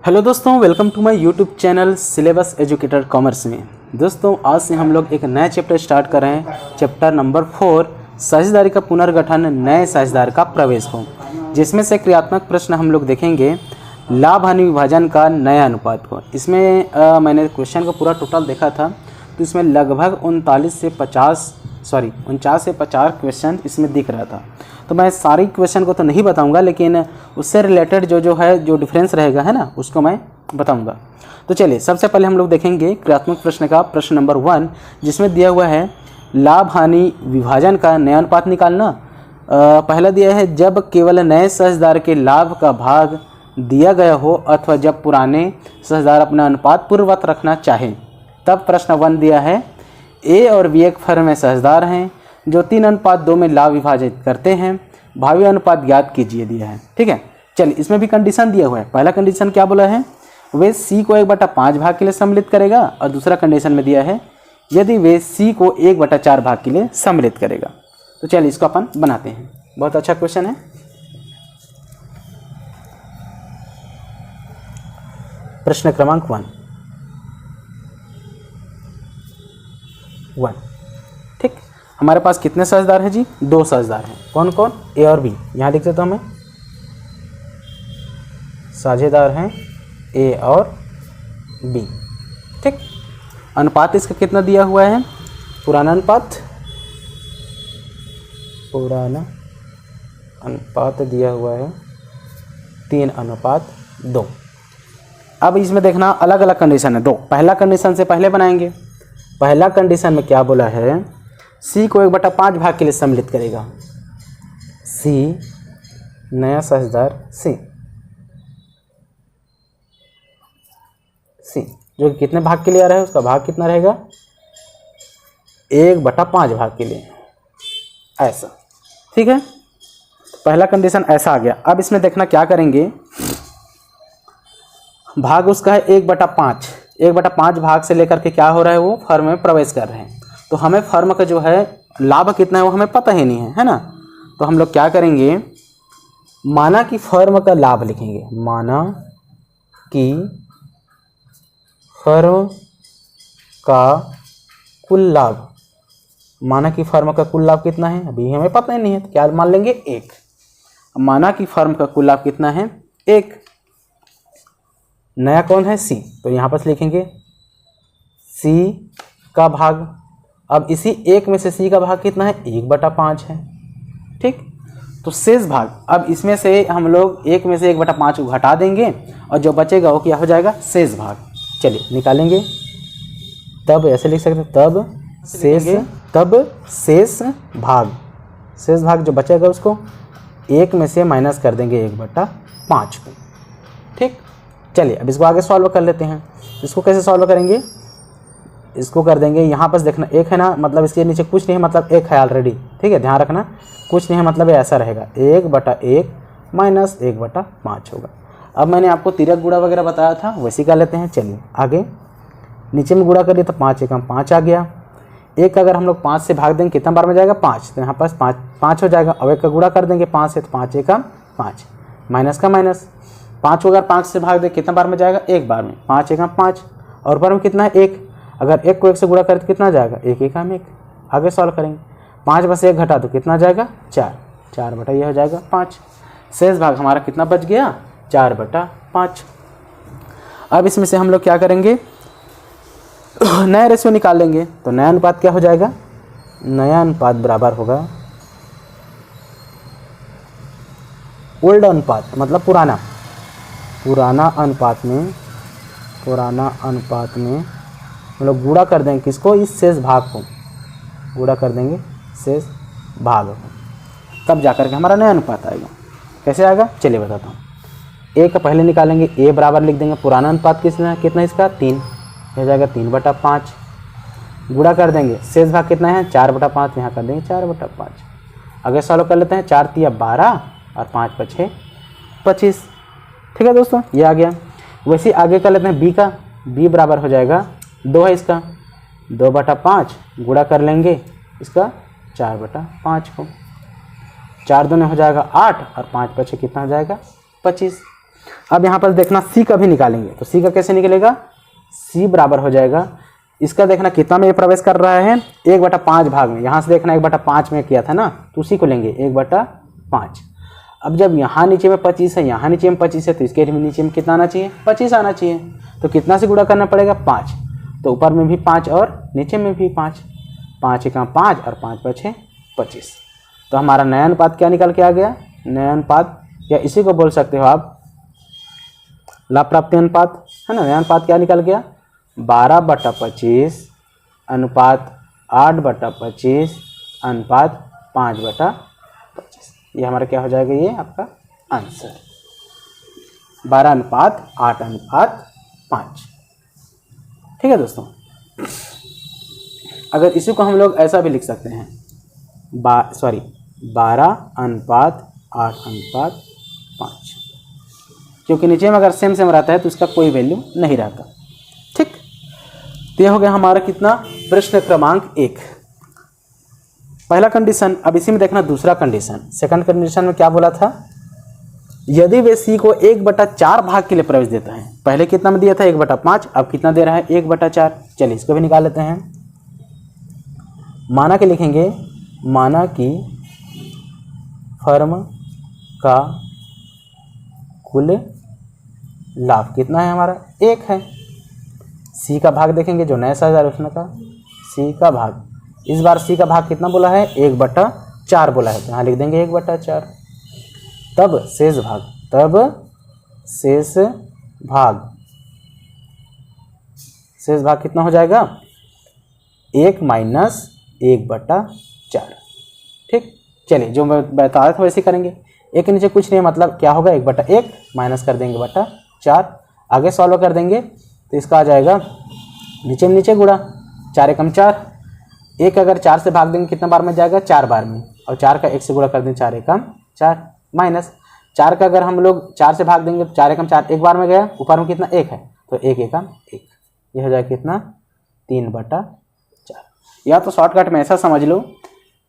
Hello दोस्तों, welcome to my YouTube channel syllabus educator commerce में। दोस्तों आज से हम लोग एक नया चैप्टर स्टार्ट कर रहे हैं। चैप्टर नंबर 4, साझेदारी का पुनर्गठन, नए साझेदार का प्रवेश हो, जिसमें से क्रियात्मक प्रश्न हम लोग देखेंगे लाभ हानि विभाजन का नया अनुपात को। इसमें मैंने क्वेश्चन को पूरा टोटल देखा था, तो इसमें लगभग 49 से 50 क्वेश्चन इसमें दिख रहा था। तो मैं सारी क्वेश्चन को तो नहीं बताऊंगा, लेकिन उससे रिलेटेड जो डिफरेंस रहेगा है ना, उसको मैं बताऊंगा। तो चलिए सबसे पहले हम लोग देखेंगे क्रियात्मक प्रश्न का प्रश्न नंबर 1, जिसमें दिया हुआ है लाभ हानि विभाजन का नया अनुपात निकालना। पहला दिया है जब केवल नए साझेदार के लाभ का भाग दिया गया हो अथवा जब पुराने साझेदार अपना अनुपात पूर्ववत रखना चाहें। तब प्रश्न 1 दिया है ए और बी एक फर्म में साझेदार हैं जो 3:2 में लाभ विभाजित करते हैं, भावी अनुपात ज्ञात कीजिए दिया है। ठीक है, चलिए इसमें भी कंडीशन दिया हुआ है। पहला कंडीशन क्या बोला है, वे सी को 1/5 भाग के लिए सम्मिलित करेगा, और दूसरा कंडीशन में दिया है यदि वे सी को 1/4 भाग के लिए सम्मिलित करेगा। तो चलिए इसको अपन बनाते हैं। बहुत अच्छा क्वेश्चन है। प्रश्न क्रमांक 1। ठीक, हमारे पास कितने साझेदार हैं जी? 2 साझेदार हैं। कौन कौन? ए और बी। यहाँ लिख देता हूँ मैं, साझेदार हैं ए और बी। ठीक, अनुपात इसका कितना दिया हुआ है? पुराना अनुपात दिया हुआ है 3:2। अब इसमें देखना अलग अलग कंडीशन है 2। पहला कंडीशन से पहले बनाएंगे। पहला कंडीशन में क्या बोला है, सी को 1/5 भाग के लिए सम्मिलित करेगा। सी, नया साझेदार सी जो कि कितने भाग के लिए आ रहा है, उसका भाग कितना रहेगा? 1/5 भाग के लिए, ऐसा। ठीक है, पहला कंडीशन ऐसा आ गया। अब इसमें देखना क्या करेंगे, भाग उसका है 1/5। 1/5 भाग से लेकर के क्या हो रहा है, वो फर्म में प्रवेश कर रहे हैं। तो हमें फर्म का जो है लाभ कितना है वो हमें पता ही नहीं है, है ना। तो हम लोग क्या करेंगे, माना कि फर्म का लाभ लिखेंगे। माना कि फर्म का कुल लाभ, माना कि फर्म का कुल लाभ कितना है, अभी हमें पता ही नहीं है, तो क्या मान लेंगे? 1। माना कि फर्म का कुल लाभ कितना है? 1। नया कौन है? सी। तो यहाँ पर लिखेंगे सी का भाग। अब इसी 1 में से सी का भाग कितना है? 1/5 है। ठीक, तो शेष भाग, अब इसमें से हम लोग 1 में से 1/5 को घटा देंगे, और जो बचेगा वो क्या हो जाएगा? शेष भाग। चलिए निकालेंगे। तब ऐसे लिख सकते, तब शेष भाग जो बचेगा उसको 1 में से माइनस कर देंगे 1/5 को। ठीक, चलिए अब इसको आगे सॉल्व कर लेते हैं। इसको कैसे सॉल्व करेंगे, इसको कर देंगे, यहाँ पर देखना 1 है ना, मतलब इसके नीचे कुछ नहीं है, मतलब 1 है ऑलरेडी। ठीक है, ध्यान रखना, कुछ नहीं है मतलब ऐसा रहेगा 1/1 माइनस 1/5 होगा। अब मैंने आपको तिरक गुणा वगैरह बताया था, वैसे कर लेते हैं। चलिए आगे, नीचे में गुणा करिए तो 5 एकम 5 आ गया। 1 का अगर हम लोग 5 से भाग देंगे कितना बार में जाएगा? 5। तो यहाँ पास 5 हो जाएगा। अब 1 का गुणा कर देंगे 5 से, तो 5 एकम 5, माइनस का माइनस। 5 को अगर 5 से भाग दे कितना बार में जाएगा? 1 बार में। 5 एकम 5, और ऊपर में कितना है? 1। अगर 1 को 1 से गुणा करें तो कितना जाएगा? 1 एकम 1। आगे सॉल्व करेंगे, 5 में से 1 घटा तो कितना जाएगा? 4 ये हो जाएगा 5। शेष भाग हमारा कितना बच गया? 4/5। अब इसमें से हम लोग क्या करेंगे, नया रेशियो निकाल लेंगे। तो नया अनुपात क्या हो जाएगा? नया अनुपात बराबर होगा ओल्ड अनुपात, मतलब पुराना अनुपात में हम लोग गुणा कर देंगे किसको? इस शेष भाग को गुणा कर देंगे शेष भाग को, तब जाकर के हमारा नया अनुपात आएगा। कैसे आएगा चलिए बताता हूँ। ए का पहले निकालेंगे, ए बराबर लिख देंगे पुराना अनुपात कितना इसका? 3 हो जाएगा 3/5। गुणा कर देंगे, शेष भाग कितना है? 4/5, यहाँ कर देंगे 4/5। अगर सॉल्व कर लेते हैं, 4 × 12 और 5 × 6 25। ठीक है दोस्तों, ये आ गया। वैसे आगे कर लेते हैं बी का। बी बराबर हो जाएगा 2 है इसका, 2/5 गुणा कर लेंगे इसका 4/5 को। 4 दूने हो जाएगा 8 और 5 5 कितना हो जाएगा? 25। अब यहाँ पर देखना सी का भी निकालेंगे, तो सी का कैसे निकलेगा, सी बराबर हो जाएगा, इसका देखना कितना में प्रवेश कर रहा है, 1/5 भाग में। यहाँ से देखना 1/5 में किया था ना, तो उसी को लेंगे 1/5। अब जब यहाँ नीचे में 25 है, यहाँ नीचे में 25 है, तो इसके नीचे में कितना आना चाहिए, 25 आना चाहिए। तो कितना से गुणा करना पड़ेगा, 5। तो ऊपर में भी 5 और नीचे में भी 5, 5 × 5 और 5 × 5 = 25। तो हमारा नया अनुपात क्या निकल के आ गया, नया अनुपात, या इसी को बोल सकते हो आप लाभ प्राप्ति अनुपात, है ना। नया अनुपात क्या निकल गया, 12/25 अनुपात 8/25 अनुपात 5/25। ये हमारा क्या हो जाएगा, ये आपका आंसर 12:8:5। ठीक है दोस्तों। अगर इसी को हम लोग ऐसा भी लिख सकते हैं, 12:8:5, क्योंकि नीचे में अगर सेम रहता है तो इसका कोई वैल्यू नहीं रहता। ठीक, तो ये हो गया हमारा कितना, प्रश्न क्रमांक 1, पहला कंडीशन। अब इसी में देखना दूसरा कंडीशन। सेकंड कंडीशन में क्या बोला था, यदि वे सी को 1/4 भाग के लिए प्रवेश देता है, पहले कितना में दिया था 1/5, अब कितना दे रहा है 1/4। चलिए इसको भी निकाल लेते हैं। माना कि लिखेंगे, माना कि फर्म का कुल लाभ कितना है हमारा, 1 है। सी का भाग देखेंगे, जो नया 6000 उसमें का सी का भाग, इस बार सी का भाग कितना बोला है, 1/4 बोला है, तो यहाँ लिख देंगे 1/4। तब शेष भाग कितना हो जाएगा, 1 - 1/4। ठीक, चलिए जो मैं बता रहा था वैसे करेंगे। एक के नीचे कुछ नहीं, मतलब क्या होगा, 1/1 माइनस कर देंगे 4। आगे सॉल्व कर देंगे तो इसका आ जाएगा नीचे में नीचे गुणा, 4 × 4। 1 अगर 4 से भाग देंगे कितना बार में जाएगा, 4 बार में, और 4 का 1 से गुणा कर देंगे, 4 × 4 माइनस 4 का अगर हम लोग 4 से भाग देंगे तो 4 × 4 एक बार में गया, ऊपर में कितना 1 है, तो 1 × 1, ये हो जाएगा कितना 3/4। या तो शॉर्टकट में ऐसा समझ लो,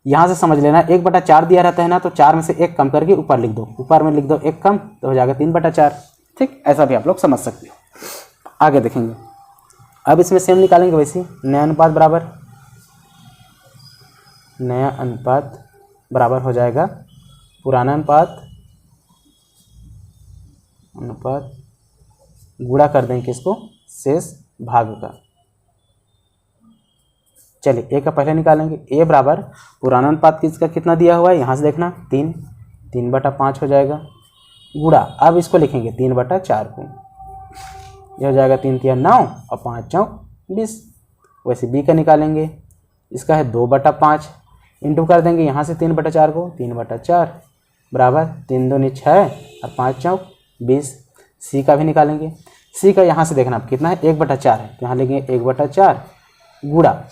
यहाँ से समझ लेना, 1/4 दिया रहता है ना, तो 4 में से 1 कम करके ऊपर लिख दो, ऊपर में लिख दो 1 कम, तो हो जाएगा 3/4। ठीक, ऐसा भी आप लोग समझ सकते हो। आगे देखेंगे, अब इसमें सेम निकालेंगे वैसे, नया अनुपात बराबर हो जाएगा पुराना अनुपात गुणा कर देंगे किसको, शेष भाग का। चलिए ए का पहले निकालेंगे, ए बराबर पुराना अनुपात किसका कितना दिया हुआ है, यहाँ से देखना 3/5 हो जाएगा, गुणा, अब इसको लिखेंगे 3/4 को, यह हो जाएगा 3 × 3 = 9 और 5 × 4 = 20। वैसे बी का निकालेंगे, इसका है 2/5, इंटू कर देंगे यहाँ से 3/4 को, 3/4 बराबर 3 × 2 = 6 और 5 × 4 = 20। सी का भी निकालेंगे, सी का यहाँ से देखना कितना है, 1/4 है, तो यहाँ लेंगे 1/4 गुणा,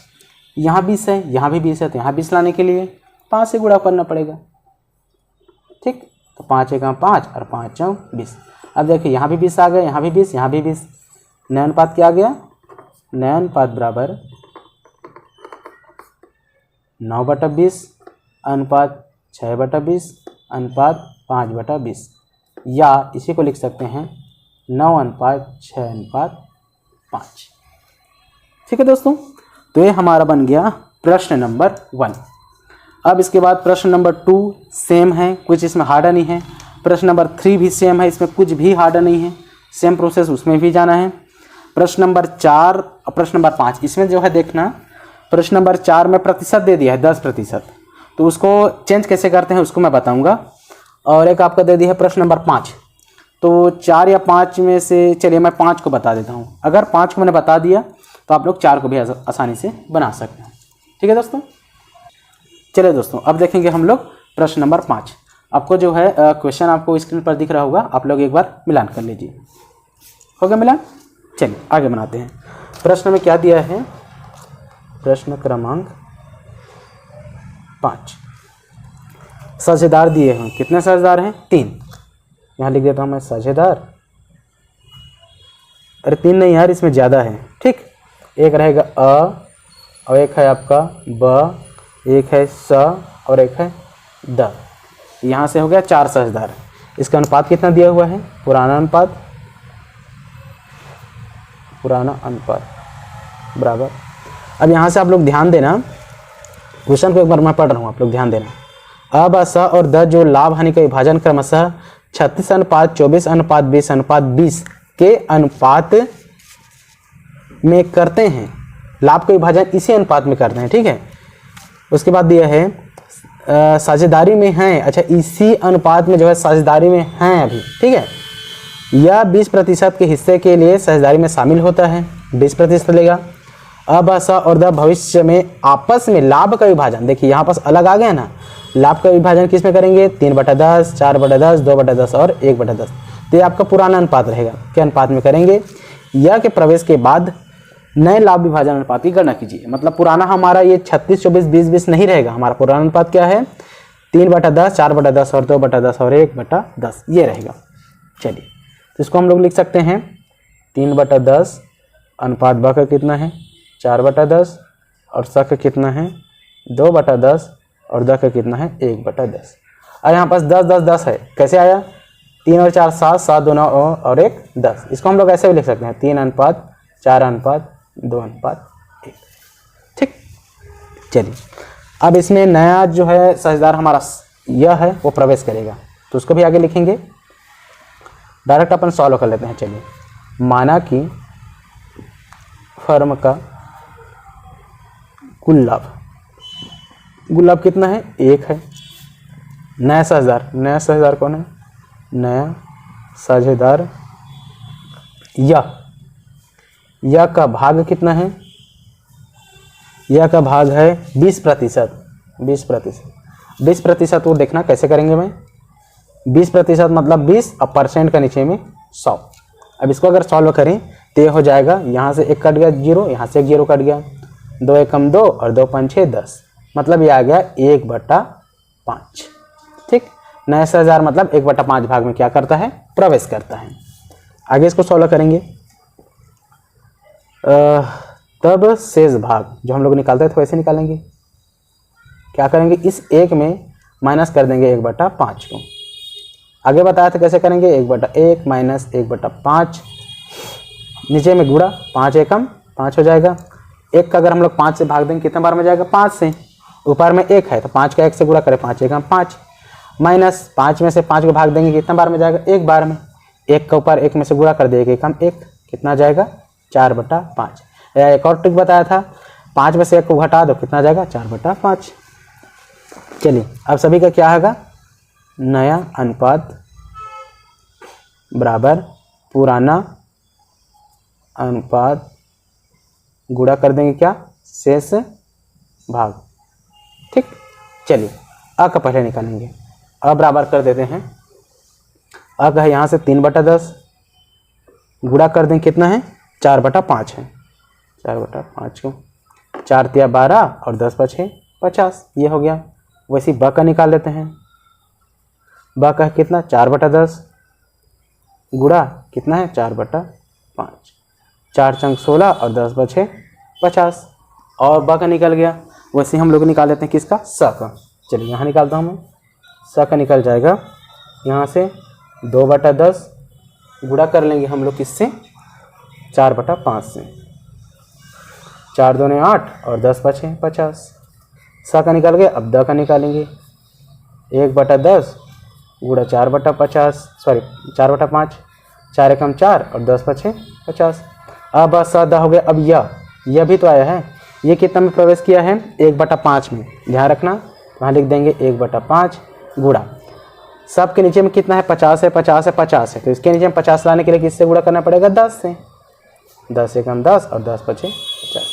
यहाँ 20 है, यहाँ भी 20 है, तो यहाँ 20 लाने के लिए 5 से गुणा करना पड़ेगा। ठीक, तो 5 × 5 और 5 × 4 = 20। अब देखिए यहाँ भी 20 आ गया, यहाँ भी 20, यहाँ भी 20। नया अनुपात क्या आ गया, नया अनुपात बराबर 9/20 अनुपात 6/20 अनुपात 5/20, या इसी को लिख सकते हैं 9:6:5। ठीक है दोस्तों, तो ये हमारा बन गया प्रश्न नंबर 1। अब इसके बाद प्रश्न नंबर 2 सेम है, कुछ इसमें हार्ड नहीं है। प्रश्न नंबर 3 भी सेम है, इसमें कुछ भी हार्ड नहीं है, सेम प्रोसेस उसमें भी जाना है। प्रश्न नंबर 4 और प्रश्न नंबर 5, इसमें जो है देखना, प्रश्न नंबर 4 में प्रतिशत दे दिया है 10%, तो उसको चेंज कैसे करते हैं उसको मैं बताऊंगा। और एक आपका दे दिया है प्रश्न नंबर 5, तो 4 या 5 में से, चलिए मैं 5 को बता देता हूँ। अगर 5 को मैंने बता दिया तो आप लोग 4 को भी आसानी से बना सकते हैं। ठीक है दोस्तों, चलिए दोस्तों अब देखेंगे हम लोग प्रश्न नंबर 5। आपको जो है क्वेश्चन आपको स्क्रीन पर दिख रहा होगा, आप लोग एक बार मिलान कर लीजिए। हो गया मिलान, चलिए आगे बनाते हैं। प्रश्न में क्या दिया है, प्रश्न क्रमांक 5, साझेदार दिए हैं। कितने साझेदार हैं, 3। यहाँ लिख देता हूँ मैं साझेदार, अरे 3 नहीं यार, इसमें ज़्यादा है। ठीक, एक रहेगा अ और एक है आपका ब, एक है स और एक है द। यहाँ से हो गया 4 साझेदार। इसका अनुपात कितना दिया हुआ है, पुराना अनुपात बराबर। अब यहाँ से आप लोग ध्यान देना, क्वेश्चन को एक बार मैं पढ़ रहा हूँ, आप लोग ध्यान देना। अब स और द जो लाभ हानि का विभाजन क्रमशः 36:24:20:20 के अनुपात में करते हैं, लाभ का विभाजन इसी अनुपात में करते हैं, ठीक है। उसके बाद दिया है साझेदारी में हैं, अच्छा इसी अनुपात में जो है साझेदारी में हैं अभी, ठीक है। यह 20% के हिस्से के लिए साझेदारी में शामिल होता है, 20% लेगा। अब स और द भविष्य में आपस में लाभ का विभाजन, देखिए यहाँ पास अलग आ गया ना, लाभ का विभाजन किस में करेंगे, 3/10, 4/10, 2/10 और 1/10। तो ये आपका पुराना अनुपात रहेगा, क्या अनुपात में करेंगे, यह के प्रवेश के बाद नए लाभ विभाजन अनुपात की गणना कीजिए। मतलब पुराना हमारा ये 36/24:20:20 नहीं रहेगा, हमारा पुराना अनुपात क्या है, 3/10, 4/10 और 2/10 और 1/10 ये रहेगा। चलिए तो इसको हम लोग लिख सकते हैं 3/10 अनुपात ब का कितना है, 4/10 और स का कितना है, 2/10 और द का कितना है, 1/10। और यहाँ पास 10 10 10 है, कैसे आया, 3 और 4 7, 7 2 9 और 1 10। इसको हम लोग ऐसे भी लिख सकते हैं 3:4:2:1। ठीक, चलिए अब इसमें नया जो है साझेदार हमारा यह है वो प्रवेश करेगा, तो उसको भी आगे लिखेंगे। डायरेक्ट अपन सॉल्व कर लेते हैं। चलिए, माना कि फर्म का कुल लाभ कितना है, 1 है। नया साझेदार कौन है, नया साझेदार यह का भाग कितना है, यह का भाग है 20%। 20% वो देखना कैसे करेंगे मैं, 20% मतलब 20 और परसेंट का नीचे में 100। अब इसको अगर सॉल्व करें तो ये हो जाएगा, यहाँ से 1 कट गया 0, यहाँ से 1 0 कट गया, 2 एकम 2 और 2 5 6 10, मतलब ये आ गया 1/5। ठीक, नया साझेदार मतलब 1/5 भाग में क्या करता है, प्रवेश करता है। आगे इसको सॉल्व करेंगे, तब शेष भाग जो हम लोग निकालते थे वैसे निकालेंगे। क्या करेंगे, इस 1 में माइनस कर देंगे 1/5 को। आगे बताया था कैसे करेंगे, 1/1 माइनस 1/5, नीचे में गुणा, 5 एकम 5 हो जाएगा। 1 का अगर हम लोग 5 से भाग देंगे कितने बार में जाएगा, 5 से। ऊपर में 1 है तो 5 का 1 से गुणा करें, 5 एकम 5, माइनस 5 में से 5 को भाग देंगे कितने बार में जाएगा, 1 बार में। 1 का ऊपर 1 में से गुणा कर देगा, एकम 1, कितना जाएगा, 4/5। एक और ट्रिक बताया था, 5 में से 1 को घटा दो, कितना जाएगा, 4/5। चलिए अब सभी का क्या होगा, नया अनुपात बराबर पुराना अनुपात गुणा कर देंगे क्या, शेष भाग। ठीक, चलिए अ का पहले निकालेंगे, अ बराबर कर देते हैं, अ का है यहाँ से 3/10 गुणा कर देंगे, कितना है, 4/5 है। 4/5 को 4 तिया 12 और 10 5 50, ये हो गया। वैसे ब का निकाल लेते हैं, ब का कितना, 4/10 गुणा कितना है, 4/5, 4 चंक 16 और 10 5 50, और ब का निकल गया। वैसे हम लोग निकाल लेते हैं किसका, स का। चलिए यहाँ निकालता हूँ मैं, स का निकल जाएगा, यहाँ से 2/10 गुणा कर लेंगे हम लोग किससे, 4/5 से, 4 2 8 और 10 5 50, स का निकल गया। अब द का निकालेंगे, 1/10 गुणा 4/50, सॉरी 4/5, 4 एकम 4 और 10 5 50। अब स द हो गया। अब यह भी तो आया है, ये कितना में प्रवेश किया है, 1/5 में, ध्यान रखना, वहाँ लिख देंगे 1/5 गुणा, सब के नीचे में कितना है, 50 है, 50 है, 50 है, तो इसके नीचे में 50 लाने के लिए किससे गुणा करना पड़ेगा, 10 से। 10 एकम 10 और 10 5 50।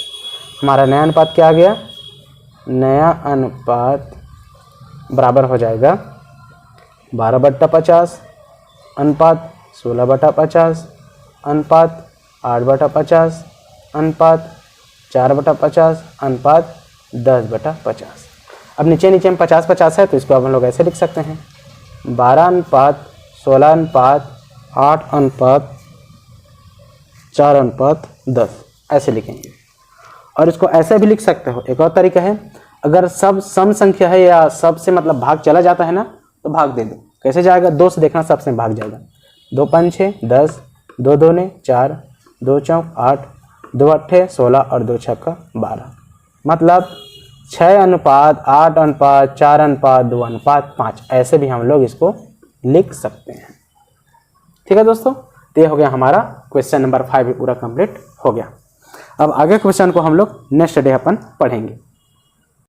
हमारा नया अनुपात क्या आ गया, नया अनुपात बराबर हो जाएगा 12/50 अनुपात 16/50 अनुपात 8/50 अनुपात 4/50 अनुपात 10/50। अब नीचे में 50 है, तो इसको अब हम लोग ऐसे लिख सकते हैं, 12:16:8:4:10 ऐसे लिखेंगे। और इसको ऐसे भी लिख सकते हो, एक और तरीका है, अगर सब सम संख्या है या सब से मतलब भाग चला जाता है ना, तो भाग दे दो, कैसे जाएगा, 2 से देखना सबसे में भाग जाएगा। 2 5 6 10, 2 2 ने 4, 2 चौक 8, 2 8 16 और 2 6 12। मतलब 6:8:4:2:5 ऐसे भी हम लोग इसको लिख सकते हैं। ठीक है दोस्तों, तो ये हो गया हमारा क्वेश्चन नंबर 5 पूरा कंप्लीट हो गया। अब आगे क्वेश्चन को हम लोग नेक्स्ट डे अपन पढ़ेंगे।